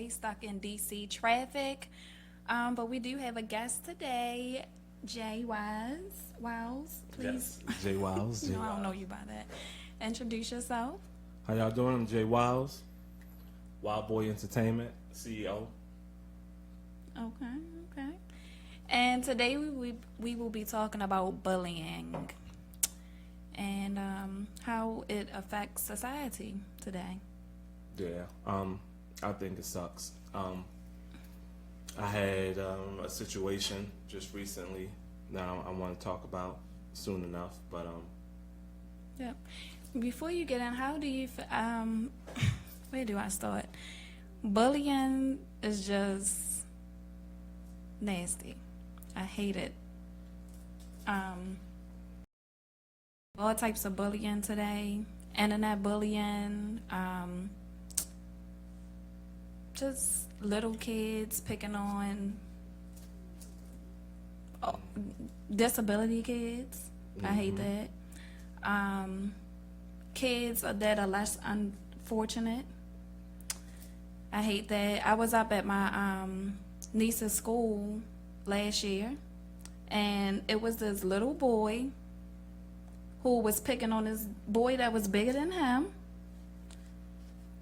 Stuck in DC traffic. But we do have a guest today, Jay Wiles, please. Yes, Jay Wiles. No, I don't know you by that. Introduce yourself. How y'all doing? I'm Jay Wiles, Wild Boy Entertainment CEO. Okay. And today we will be talking about bullying and how it affects society today. Yeah, I think it sucks. I had a situation just recently that I want to talk about soon enough, but Yep. Before you get in, how do you where do I start? Bullying is just nasty. I hate it. All types of bullying today, internet bullying, just little kids picking on disability kids. I hate that. Kids that are less unfortunate. I hate that. I was up at my niece's school last year, and it was this little boy who was picking on this boy that was bigger than him,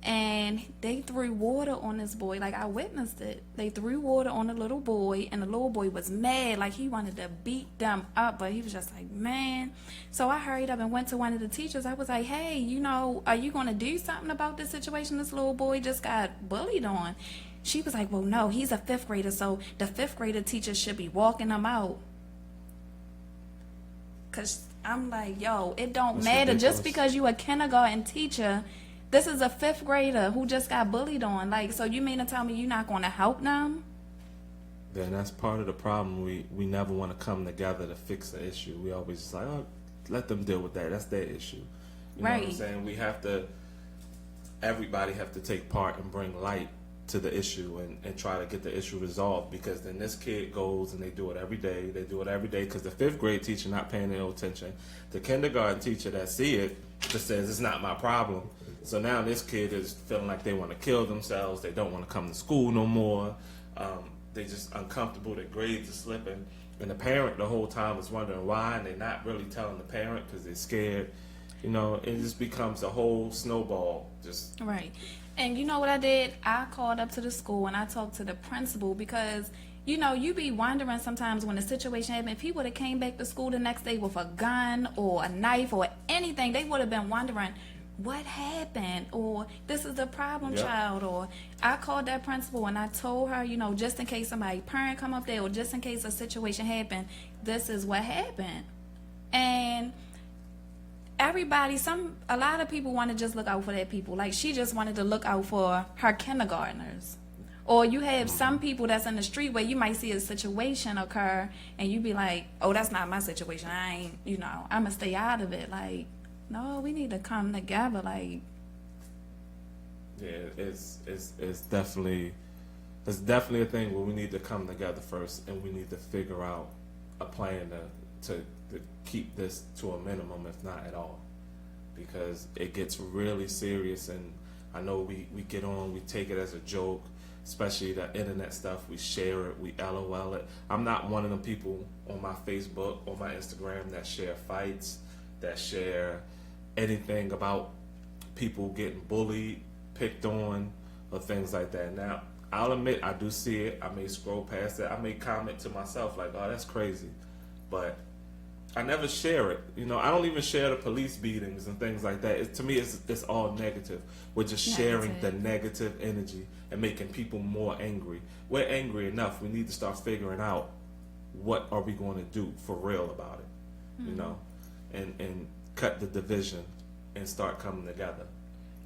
and they threw water on this boy. Like, I witnessed it. They threw water on the little boy, and the little boy was mad. Like, he wanted to beat them up, but he was just like, man. So I hurried up and went to one of the teachers. I was like, hey, are you going to do something about this situation this little boy just got bullied on? She was like, well, no, he's a fifth grader, so the fifth grader teacher should be walking him out. Because I'm like, yo, it don't That's matter. ridiculous. Just because you a kindergarten teacher, this is a fifth grader who just got bullied on. Like, so you mean to tell me you're not going to help them? then that's part of the problem. We never want to come together to fix the issue. We always just like, oh, let them deal with that. That's their issue. You know what I'm Right. saying? Everybody have to take part and bring light to the issue and try to get the issue resolved, because then this kid goes and they do it every day. They do it every day because the fifth grade teacher not paying no attention. The kindergarten teacher that see it just says it's not my problem. So now this kid is feeling like they want to kill themselves. They don't want to come to school no more. They just uncomfortable. Their grades are slipping. And the parent the whole time is wondering why, and they're not really telling the parent because they're scared. You know, it just becomes a whole snowball. Just Right. And you know what I did? I called up to the school and I talked to the principal, because, you be wondering sometimes when the situation happened, if he would have came back to school the next day with a gun or a knife or anything, they would have been wondering what happened, or this is the problem Yep. child, or I called that principal and I told her, just in case somebody parent come up there, or just in case a situation happened, this is what happened. And a lot of people want to just look out for their people. Like, she just wanted to look out for her kindergartners. Or you have some people that's in the street where you might see a situation occur and you be like, oh, that's not my situation. I ain't, I'm going to stay out of it. Like, no, we need to come together. Like, yeah, it's definitely a thing where we need to come together first, and we need to figure out a plan to keep this to a minimum, if not at all, because it gets really serious. And I know we get on, we take it as a joke, especially the internet stuff. We share it, we LOL it. I'm not one of them people on my Facebook or my Instagram that share fights, that share anything about people getting bullied, picked on, or things like that. Now, I'll admit, I do see it. I may scroll past it. I may comment to myself like, oh, that's crazy. But I never share it. I don't even share the police beatings and things like that. To me, it's all negative. We're just sharing the negative energy and making people more angry. We're angry enough. We need to start figuring out what are we going to do for real about it, and cut the division and start coming together.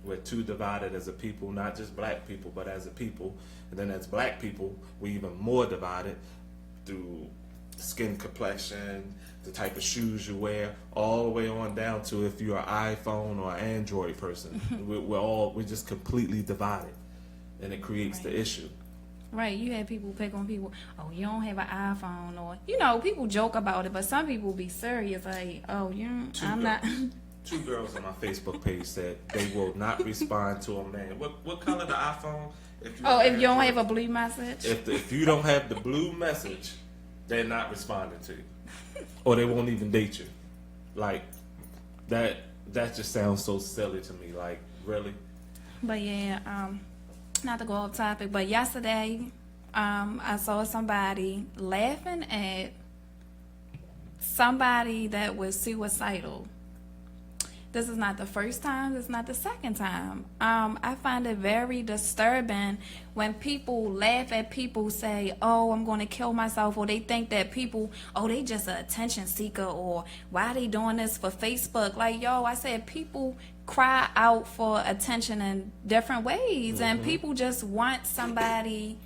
We're too divided as a people, not just black people, but as a people. And then as black people, we're even more divided through skin complexion, the type of shoes you wear, all the way on down to if you're an iPhone or an Android person. we're just completely divided, and it creates the issue. right, you have people pick on people, oh, you don't have an iPhone, or, people joke about it, but some people be serious, like, oh, not. Two girls on my Facebook page said they will not respond to a man. What color the iPhone? If you don't have a blue message? If you don't have the blue message, they're not responding to you. Or they won't even date you. Like, that just sounds so silly to me. Like, really? But yeah, not to go off topic, but yesterday, I saw somebody laughing at somebody that was suicidal. This is not the first time. This is not the second time. I find it very disturbing when people laugh at people, say, oh, I'm going to kill myself, or they think that people, oh, they just an attention seeker, or why are they doing this for Facebook? Like, yo, I said people cry out for attention in different ways, and people just want somebody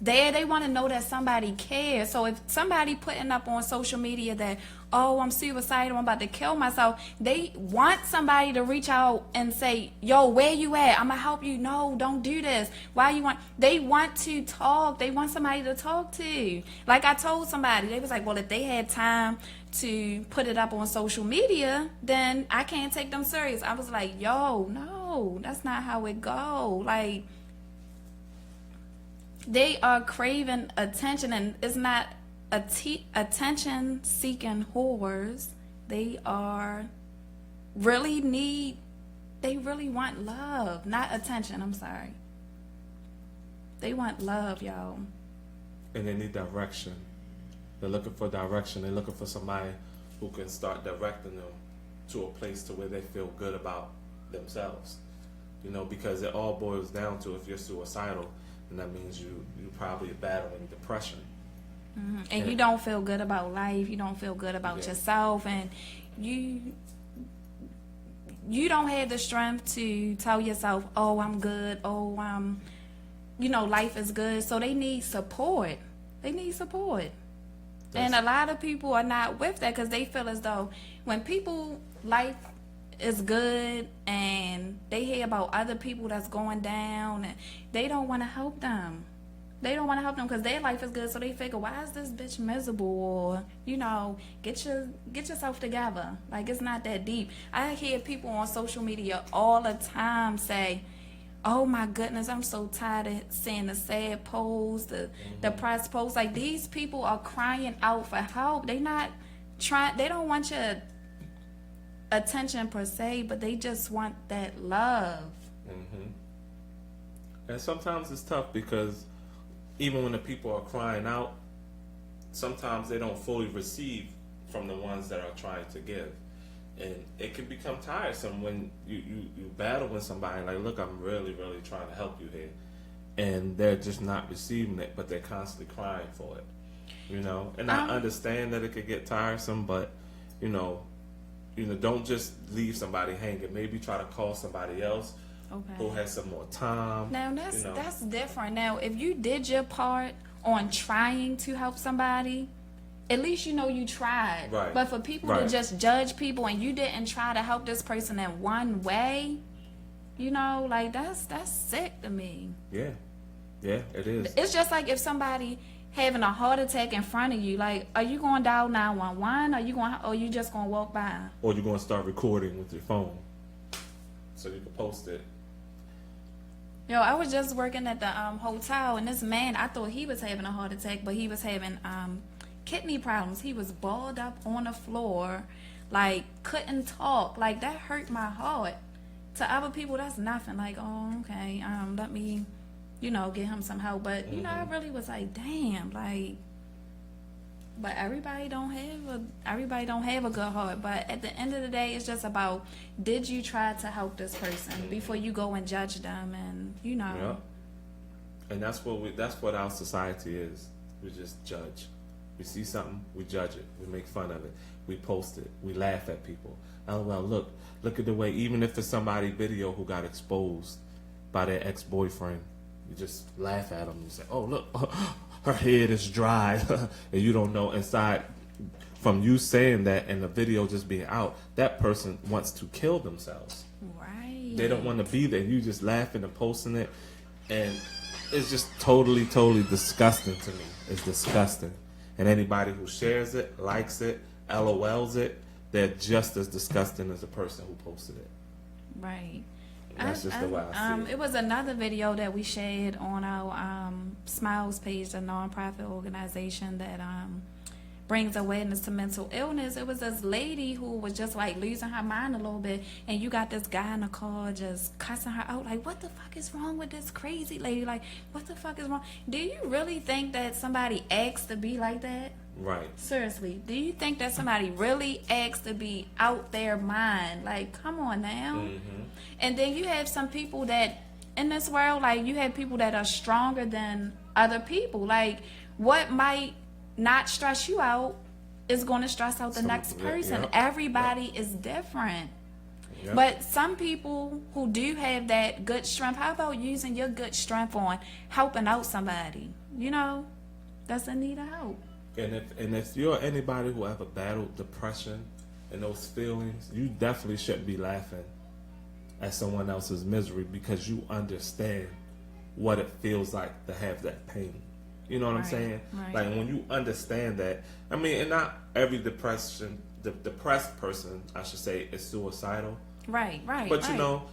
there. They want to know that somebody cares. So if somebody putting up on social media that, oh, I'm suicidal, I'm about to kill myself, they want somebody to reach out and say, yo, where you at? I'm gonna help you. No, don't do this. Why you want? They want to talk. They want somebody to talk to. Like I told somebody, they was like, well, if they had time to put it up on social media, then I can't take them serious. I was like, yo, no, that's not how it go. Like, they are craving attention, and it's not attention seeking whores. They really want love, not attention. I'm sorry. They want love, y'all. And they need direction. They're looking for direction. They're looking for somebody who can start directing them to a place to where they feel good about themselves. You know, because it all boils down to, if you're suicidal, and that means you probably battling depression. Mm-hmm. And you don't feel good about life. You don't feel good about yourself, and you don't have the strength to tell yourself, oh, I'm good. Oh, life is good. So they need support. They need support. And a lot of people are not with that because they feel as though when people life is good and they hear about other people that's going down, and they don't want to help them. They don't want to help them because their life is good, so they figure, why is this bitch miserable? Or, get yourself together. Like, it's not that deep. I hear people on social media all the time say, oh my goodness, I'm so tired of seeing the sad posts, the depressed posts. Like, these people are crying out for help. They don't want your attention per se, but they just want that love. And sometimes it's tough because even when the people are crying out, sometimes they don't fully receive from the ones that are trying to give. And it can become tiresome when you battle with somebody like, look, I'm really, really trying to help you here. And they're just not receiving it, but they're constantly crying for it. And I understand that it could get tiresome, but, don't just leave somebody hanging. Maybe try to call somebody else who has some more time. Now, that's different. Now, if you did your part on trying to help somebody, at least you tried. Right. But for people to just judge people and you didn't try to help this person in one way, like, that's sick to me. Yeah, it is. It's just like if somebody having a heart attack in front of you, like, are you going to dial 911? Or you just going to walk by? Or you're going to start recording with your phone so you can post it. Yo, I was just working at the hotel, and this man, I thought he was having a heart attack, but he was having kidney problems. He was balled up on the floor, like, couldn't talk. Like, that hurt my heart. To other people, that's nothing. Like, oh, okay, let me, get him some help. But I really was like, damn, like. But everybody don't have a good heart. But at the end of the day, it's just about, did you try to help this person before you go and judge them, and Yeah. And that's what our society is. We just judge. We see something, we judge it. We make fun of it. We post it. We laugh at people. Oh well, look at the way. Even if it's somebody video who got exposed by their ex-boyfriend, you just laugh at them and say, "Oh look." Her head is dry, and you don't know inside. From you saying that and the video just being out, that person wants to kill themselves. Right. They don't want to be there. You just laughing and posting it, and it's just totally, totally disgusting to me. It's disgusting. And anybody who shares it, likes it, LOLs it, they're just as disgusting as the person who posted it. Right. That's just the way I see it. It was another video that we shared on our Smiles page, a nonprofit organization that brings awareness to mental illness. It was this lady who was just like losing her mind a little bit, and you got this guy in the car just cussing her out like, what the fuck is wrong with this crazy lady? Like, what the fuck is wrong? Do you really think that somebody asked to be like that? Right. Seriously, do you think that somebody really asked to be out their mind? Like, come on now. Mm-hmm. And then you have some people that in this world, like, you have people that are stronger than other people. Like, what might not stress you out is going to stress out the next person. Yep. Everybody is different. Yep. But some people who do have that good strength, how about using your good strength on helping out somebody, you know, that's in need of help? And if you're anybody who ever battled depression and those feelings, you definitely shouldn't be laughing at someone else's misery, because you understand what it feels like to have that pain. You know what I'm saying? Right. Like, when you understand that, I mean, and not every depressed person, I should say, is suicidal. Right. But you know,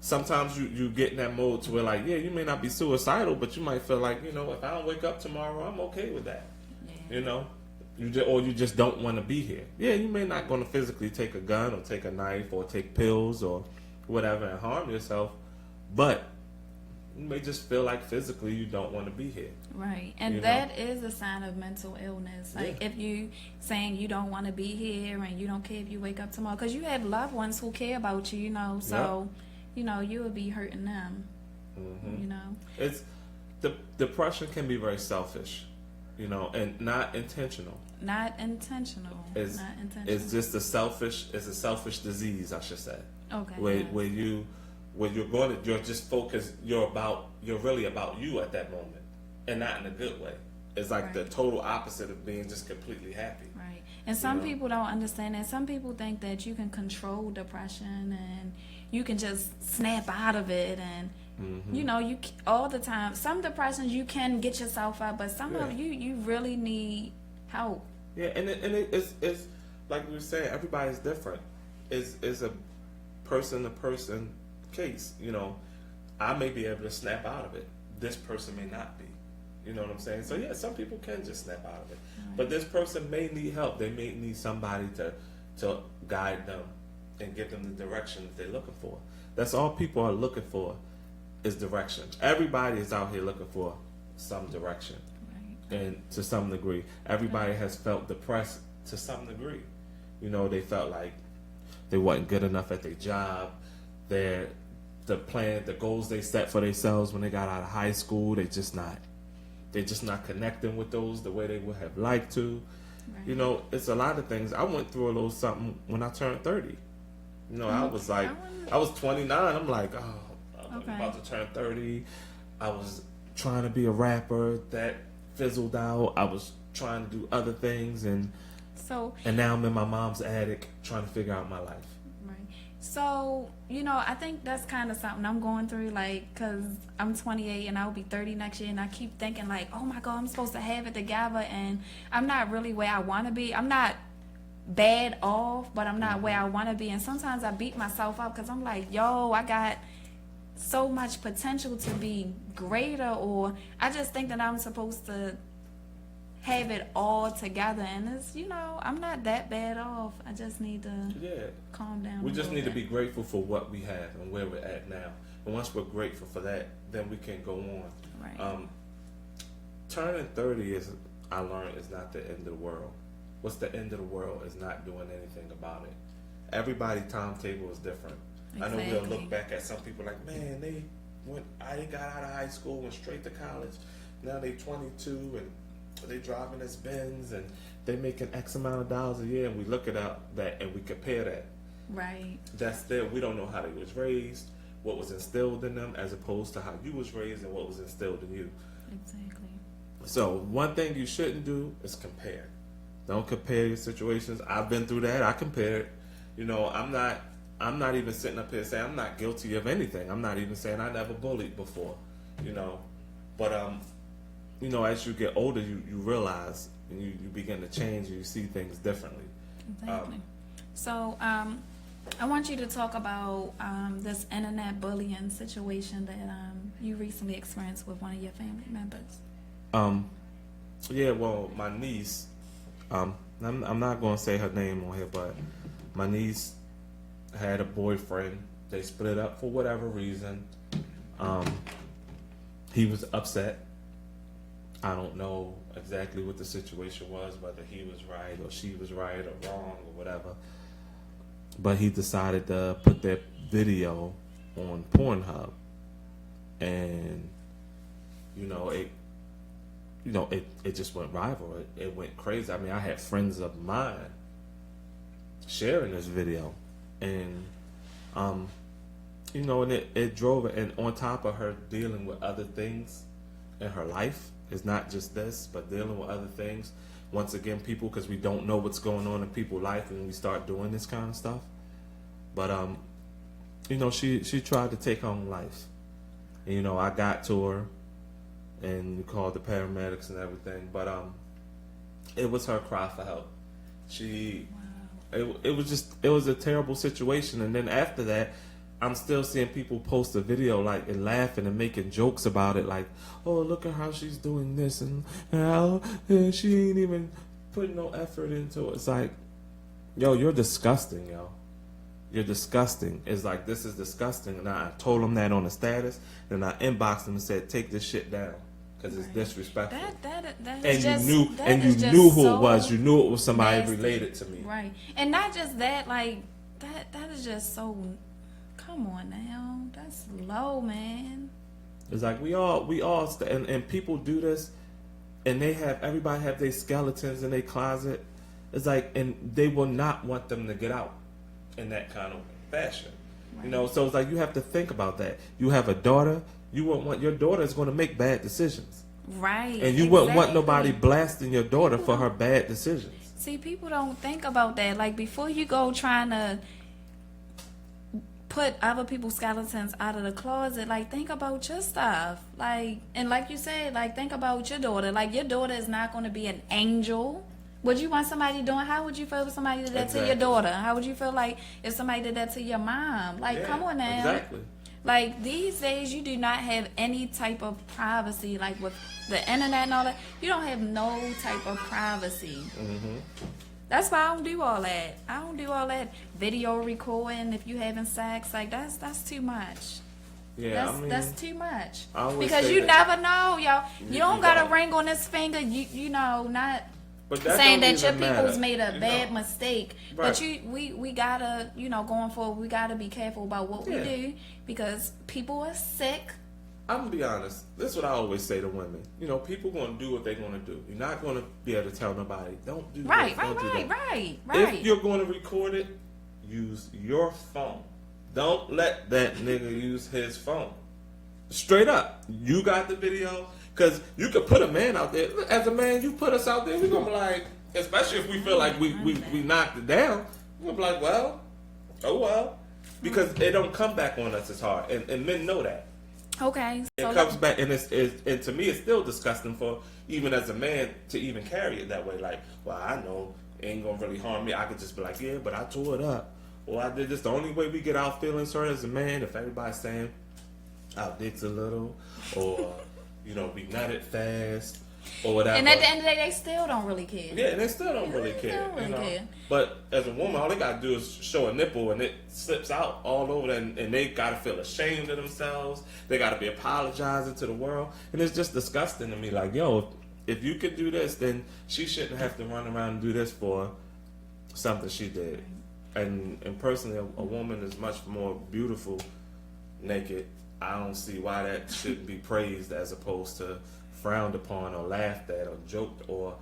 sometimes you get in that mode to where, like, yeah, you may not be suicidal, but you might feel like, you know, if I don't wake up tomorrow, I'm okay with that. Yeah. You know, you just don't want to be here. Yeah, you may not going to physically take a gun or take a knife or take pills or whatever and harm yourself, but you may just feel like physically you don't want to be here. Right. And that is a sign of mental illness. Like, if you saying you don't want to be here and you don't care if you wake up tomorrow, because you have loved ones who care about you, you know, so, you know, you would be hurting them, you know. It's depression can be very selfish, you know, and not intentional. Not intentional. It's just it's a selfish disease, I should say. Okay. Where you're just focused, you're really about you at that moment, and not in a good way. It's like the total opposite of being just completely happy. Right. And some people don't understand that. Some people think that you can control depression and you can just snap out of it, and you know, you all the time. Some depressions you can get yourself out, but some of you really need help. Yeah, and it's like we were saying, everybody's different. It's a person-to-person case. You know, I may be able to snap out of it. This person may not be. You know what I'm saying? So yeah, some people can just snap out of it, but this person may need help. They may need somebody to guide them and give them the direction that they're looking for. That's all people are looking for, is direction. Everybody is out here looking for some direction, and to some degree, everybody has felt depressed to some degree. You know, they felt like they wasn't good enough at their job. The goals they set for themselves when they got out of high school, they're just not connecting with those the way they would have liked to. Right. You know, it's a lot of things. I went through a little something when I turned 30. You know, I was 29. I'm like, I'm about to turn 30. I was trying to be a rapper. That fizzled out. I was trying to do other things, and now I'm in my mom's attic trying to figure out my life. Right. So, you know, I think that's kind of something I'm going through, like, because I'm 28 and I'll be 30 next year, and I keep thinking, like, oh my God, I'm supposed to have it together, and I'm not really where I want to be. I'm not bad off, but I'm not where I want to be, and sometimes I beat myself up because I'm like, yo, I got so much potential to be greater, or I just think that I'm supposed to have it all together, and it's, you know, I'm not that bad off. I just need to calm down. We just need to be grateful for what we have and where we're at now, and once we're grateful for that, then we can go on. Right. Turning 30 I learned, is not the end of the world. What's the end of the world is not doing anything about it. Everybody's timetable is different. Exactly. I know we'll look back at some people like, man, they got out of high school, went straight to college. Now they 22 and they driving this Benz and they making X amount of dollars a year, and we look at that and we compare that. Right. That's there. We don't know how they was raised, what was instilled in them, as opposed to how you was raised and what was instilled in you. Exactly. So one thing you shouldn't do is compare. Don't compare your situations. I've been through that. I compared. You know, I'm not even sitting up here saying I'm not guilty of anything. I'm not even saying I never bullied before. You know, but you know, as you get older, you realize and you begin to change and you see things differently. Exactly. So I want you to talk about this internet bullying situation that you recently experienced with one of your family members. Yeah, well, my niece, I'm not going to say her name on here, but my niece had a boyfriend. They split up for whatever reason. He was upset. I don't know exactly what the situation was, whether he was right or she was right or wrong or whatever. But he decided to put that video on Pornhub, and it just went viral. It went crazy. I mean, I had friends of mine sharing this video, and and it drove it. And on top of her dealing with other things in her life, it's not just this, but dealing with other things. Once again, people, because we don't know what's going on in people's life when we start doing this kind of stuff. But she tried to take her own life. And, I got to her, and we called the paramedics and everything. But it was her cry for help. It was a terrible situation. And then after that, I'm still seeing people post a video and laughing and making jokes about it, like, oh, look at how she's doing this, and she ain't even putting no effort into it. It's like, yo, you're disgusting, yo. You're disgusting. It's like, this is disgusting. And I told him that on the status, and I inboxed him and said, take this shit down, because it's disrespectful. You knew who it was. You knew it was somebody nasty. Related to me. Right. And not just that, that is just so... Come on now, that's low, man. It's like and people do this, and everybody have their skeletons in their closet. It's like, and they will not want them to get out in that kind of fashion, right. So it's like, you have to think about that. You have a daughter. You wouldn't want your daughter is going to make bad decisions, right? And you wouldn't want nobody blasting your daughter for her bad decisions. See, people don't think about that. Like, before you go trying to put other people's skeletons out of the closet, think about your stuff. And like you said, think about your daughter. Your daughter is not going to be an angel. Would you want somebody doing? How would you feel if somebody did that to your daughter? How would you feel if somebody did that to your mom? Come on now. Exactly. These days, you do not have any type of privacy. With the internet and all that, you don't have no type of privacy. Mm-hmm. That's why I don't do all that. I don't do all that video recording if you having sex. That's too much. Yeah, that's too much. Because you never know, y'all. You don't got a ring on this finger. You know, not saying that your people's made a bad mistake. Right. But we gotta, going forward, we gotta be careful about what we do, because people are sick. I'm gonna be honest. This is what I always say to women. People gonna do what they're gonna do. You're not gonna be able to tell nobody, don't do right, this, right, don't do that. Right. If you're gonna record it, use your phone. Don't let that nigga use his phone. Straight up. You got the video, because you could put a man out there. As a man, you put us out there, we're gonna be like, especially if we feel like we knocked it down, we're gonna be like, well, oh well. Because it don't come back on us as hard. And men know that. Okay. It comes back, and and to me, it's still disgusting for even as a man to even carry it that way. Well, I know it ain't gonna really harm me. I could just be like, yeah, but I tore it up, or I did this. The only way we get our feelings hurt as a man, if everybody's saying our dicks a little, or we nutted fast, or whatever. And at the end of the day, they still don't really care. Yeah, and they still don't really care. Don't really care. But as a woman, all they gotta do is show a nipple, and it slips out all over, and they gotta feel ashamed of themselves. They gotta be apologizing to the world, and it's just disgusting to me. Yo, if you could do this, then she shouldn't have to run around and do this for something she did. And personally, a woman is much more beautiful naked. I don't see why that shouldn't be praised as opposed to frowned upon or laughed at or joked or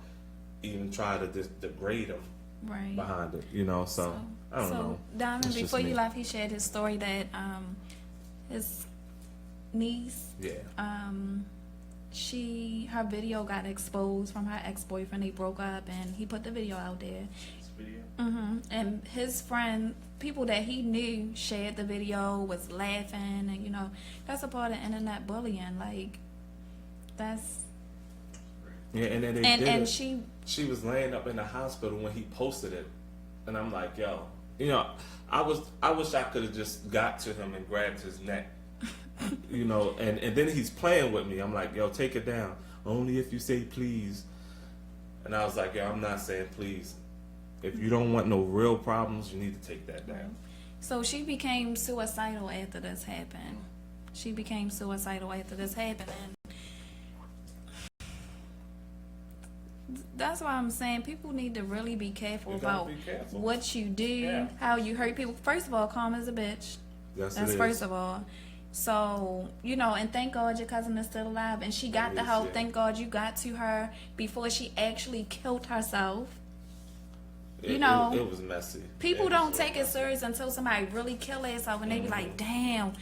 even try to degrade them behind it. So I don't know. Diamond, before you left, he shared his story that his niece, her video got exposed from her ex-boyfriend. They broke up, and he put the video out there. Mm-hmm. And his friend, people that he knew, shared the video, was laughing, and that's a part of internet bullying. That's and then and she was laying up in the hospital when he posted it, and I'm like, yo, You know, I wish I could have just got to him and grabbed his neck. You know, and then he's playing with me. I'm like, yo, take it down. Only if you say please. And I was like, yo, I'm not saying please. If you don't want no real problems, you need to take that down. So she became suicidal after this happened. She became suicidal after this happened. And that's why I'm saying people need to really be careful about what you do, how you hurt people. First of all, calm as a bitch. Yes, that's first of all. So, you know, and thank God your cousin is still alive. And she got the help. Thank God you got to her before she actually killed herself. You know, it was messy. People don't take it serious until somebody really kill themselves and they be like, damn,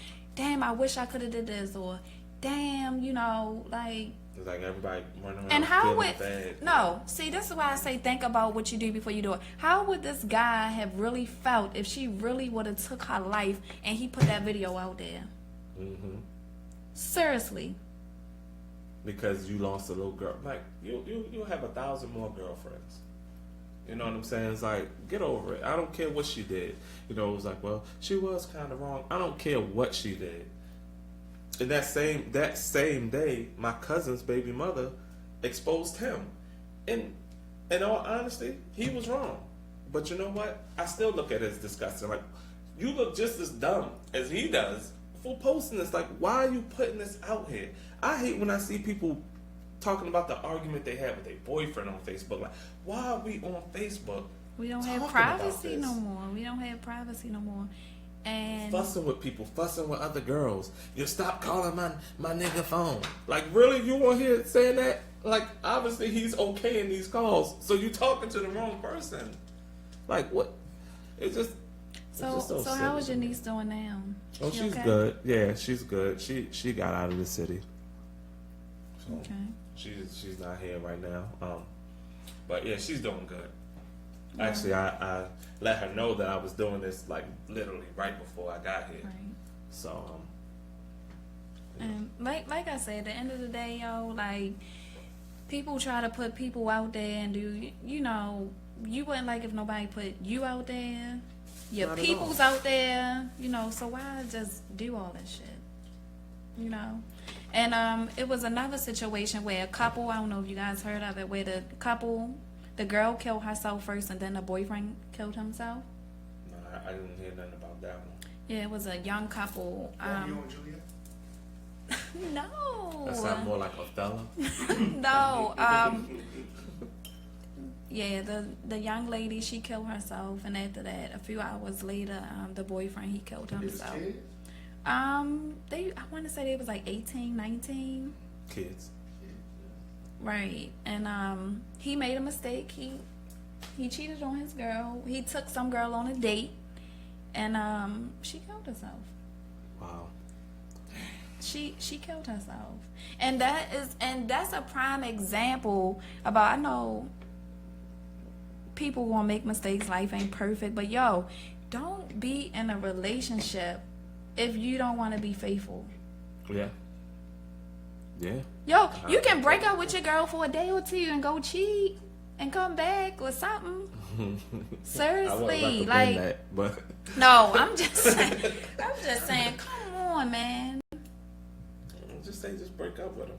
I wish I could have did this, or damn, you know, like. It's like everybody running around. And how would bad. No, see, this is why I say think about what you do before you do it. How would this guy have really felt if she really would have took her life and he put that video out there? Mm-hmm. Seriously. Because you lost a little girl. Like you have 1,000 more girlfriends. You know what I'm saying? It's like, get over it. I don't care what she did. You know, it was like, well, she was kind of wrong. I don't care what she did. And that same day, my cousin's baby mother exposed him. And in all honesty, he was wrong. But you know what? I still look at it as disgusting. Like, you look just as dumb as he does for posting this. Like, why are you putting this out here? I hate when I see people talking about the argument they had with their boyfriend on Facebook. Like, why are we on Facebook? We don't have privacy no more. We don't have privacy no more. And fussing with people, fussing with other girls. You stop calling my nigga phone. Like, really? You want to hear saying that? Like, obviously he's okay in these calls. So you talking to the wrong person. Like, what? It's just so how is your niece doing now? Oh, she's okay? Good. Yeah, she's good. She got out of the city. So okay. She's not here right now. But yeah, she's doing good. Yeah. Actually, I let her know that I was doing this like literally right before I got here. Right. So and like I said, at the end of the day, yo, like people try to put people out there and do, you know, you wouldn't like if nobody put you out there. Your not people's out there, you know, so why just do all that shit? You know? And it was another situation where a couple, I don't know if you guys heard of it, where the girl killed herself first and then the boyfriend killed himself. No, I didn't hear nothing about that one. Yeah, it was a young couple. You and Juliet? No. That sounds more like Othello. No. Yeah, the young lady, she killed herself, and after that, a few hours later, the boyfriend, he killed himself. His kid? I want to say they was like 18, 19. Kids. Right. And he made a mistake. He cheated on his girl. He took some girl on a date, and she killed herself. Wow. She killed herself. And that's a prime example about, I know people gonna make mistakes, life ain't perfect, but yo, don't be in a relationship if you don't want to be faithful. Yeah. Yeah. Yo, you can break up with your girl for a day or two and go cheat and come back or something. Seriously, like that, but no, I'm just saying, come on, man. Just break up with him.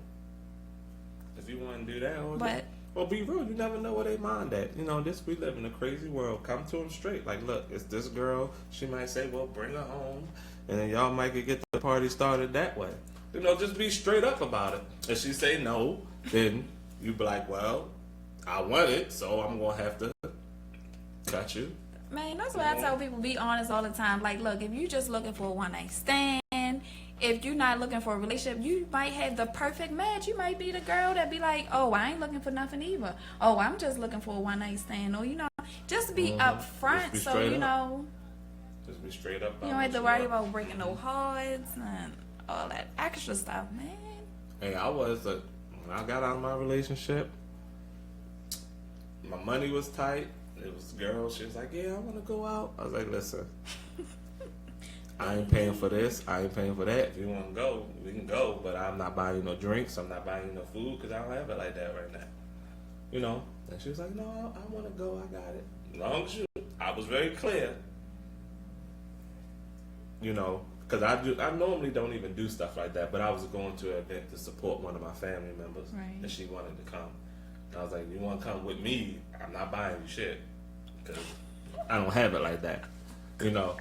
If you want to do that, well, be real. You never know where they mind at. You know, we live in a crazy world. Come to them straight. Like, look, it's this girl. She might say, well, bring her home. And then y'all might get the party started that way. You know, just be straight up about it. If she say no, then you be like, well, I want it, so I'm going to have to cut you. Man, that's why I tell people, be honest all the time. Like, look, if you just looking for a one-night stand, if you're not looking for a relationship, you might have the perfect match. You might be the girl that be like, oh, I ain't looking for nothing either. Oh, I'm just looking for a one-night stand. Or, you know, just be upfront so, you know. Just be straight up. You don't have to worry about breaking no hearts and all that extra stuff, man. Hey, when I got out of my relationship, my money was tight. It was a girl. She was like, yeah, I want to go out. I was like, listen. I ain't paying for this. I ain't paying for that. If you want to go, we can go. But I'm not buying you no drinks. I'm not buying you no food because I don't have it like that right now. You know? And she was like, no, I want to go. I got it. As long as I was very clear. you know, because I normally don't even do stuff like that, but I was going to an event to support one of my family members, Right. and she wanted to come. And I was like, you want to come with me? I'm not buying you shit, because I don't have it like that, you know.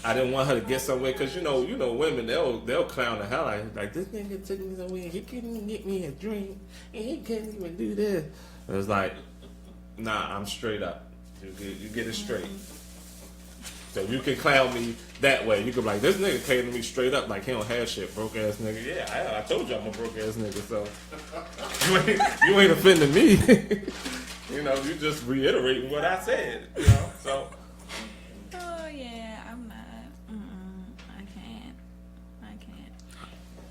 I didn't want her to get somewhere, because you know, women, they'll clown the hell out of you. Like, this nigga took me somewhere, he couldn't even get me a drink, and he couldn't even do this. And it's like, nah, I'm straight up. You get it straight. So you can clown me that way. You can be like, this nigga came to me straight up like he don't have shit, broke ass nigga. Yeah, I told you I'm a broke ass nigga, so you ain't offending me. You know, you just reiterating what I said, you know, so. Oh yeah, I'm not. I can't.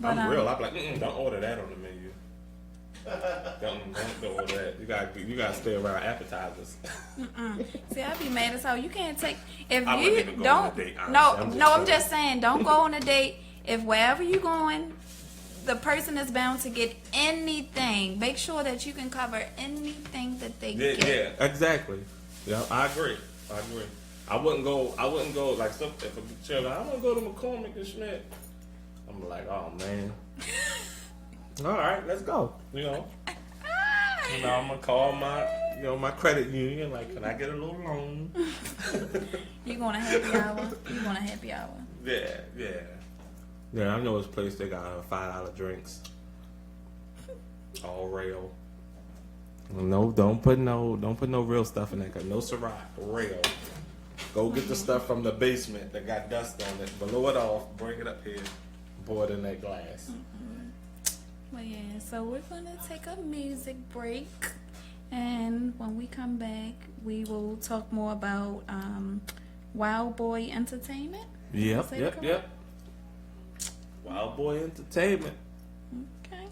But, I'm real. I'm like, don't order that on the menu. Don't order that. You gotta stay around appetizers. See, I'd be mad as hell. You can't take if I wouldn't you even go don't. on a date, honestly. I'm just saying, don't go on a date if wherever you going, the person is bound to get anything. Make sure that you can cover anything that they get. Yeah, exactly. Yeah, I agree. I wouldn't go like if a child, I want to go to McCormick and Schmidt. I'm like, oh man. All right, let's go. You know, I'm gonna call my credit union. Like, can I get a little loan? You going to happy hour? Yeah. I know this place. They got $5 drinks. All rail. No, don't put no real stuff in there. Cause no Ciroc, rail. Go get the stuff from the basement that got dust on it. Blow it off. Bring it up here. Pour it in that glass. Well, yeah, so we're going to take a music break. And when we come back, we will talk more about Wild Boy Entertainment. Yep. Wild Boy Entertainment. Okay.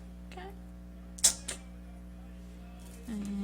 And